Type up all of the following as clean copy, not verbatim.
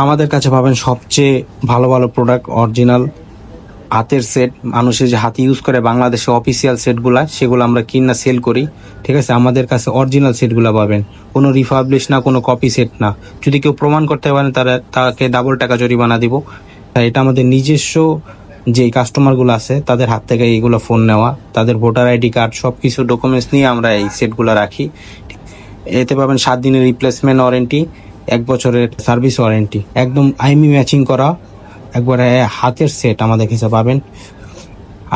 আমাদের কাছে পাবেন সবচেয়ে ভালো ভালো প্রোডাক্ট, অরিজিনাল হাতের সেট। মানুষের যে হাতে ইউজ করে বাংলাদেশে অফিসিয়াল সেটগুলা, সেগুলো আমরা কিনা সেল করি। ঠিক আছে, আমাদের কাছে অরিজিনাল সেটগুলো পাবেন, কোনো রিফাবলিশ না, কোনো কপি সেট না। যদি কেউ প্রমাণ করতে পারেন তাকে ডাবল টাকা জরিমানা দিব। তাই এটা আমাদের নিজস্ব যে কাস্টমারগুলো আছে তাদের হাত থেকে এইগুলো ফোন নেওয়া, তাদের ভোটার আইডি কার্ড সব কিছু ডকুমেন্টস নিয়ে আমরা এই সেটগুলো রাখি। এতে পাবেন 7 দিনের রিপ্লেসমেন্ট ওয়ারেন্টি, 1 বছরের সার্ভিস ওয়ারেন্টি, একদম আইমি ম্যাচিং করা একবারে হাতের সেট আমাদের কাছে পাবেন।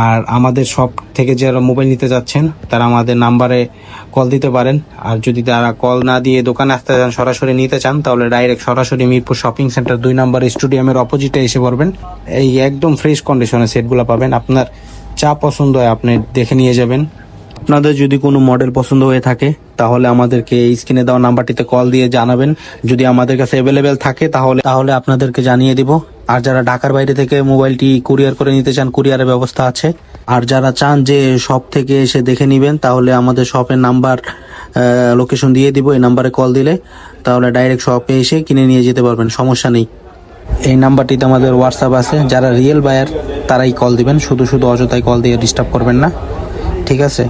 আর আমাদের শপ থেকে যারা মোবাইল নিতে যাচ্ছেন তারা আমাদের নাম্বারে কল দিতে পারেন। আর যদি তারা কল না দিয়ে দোকানে আসতে চান, সরাসরি নিতে চান, তাহলে ডাইরেক্ট সরাসরি মিরপুর শপিং সেন্টার 2 নম্বর স্টেডিয়ামের অপোজিটে এসে পড়বেন। এই একদম ফ্রেশ কন্ডিশনের সেটগুলো পাবেন। আপনার যা পছন্দ হয় আপনি দেখে নিয়ে যাবেন। আপনাদের যদি কোনো মডেল পছন্দ হয়ে থাকে তাহলে আমাদেরকে এই স্ক্রিনে দেওয়া নাম্বারটিতে কল দিয়ে জানাবেন। যদি আমাদের কাছে অ্যাভেলেবেল থাকে তাহলে তাহলে আপনাদেরকে জানিয়ে দিব। আর যারা ঢাকার বাইরে থেকে মোবাইলটি কুরিয়ার করে নিতে চান, কুরিয়ারের ব্যবস্থা আছে। আর যারা চান যে শপ থেকে এসে দেখে নেবেন, তাহলে আমাদের শপের নাম্বার লোকেশন দিয়ে দিব। এই নাম্বারে কল দিলে তাহলে ডাইরেক্ট শপে এসে কিনে নিয়ে যেতে পারবেন, সমস্যা নেই। এই নাম্বারটিতে আমাদের হোয়াটসঅ্যাপ আছে। যারা রিয়েল বায়ার তারাই কল দিবেন, শুধু শুধু অযথায় কল দিয়ে ডিস্টার্ব করবেন না, ঠিক আছে?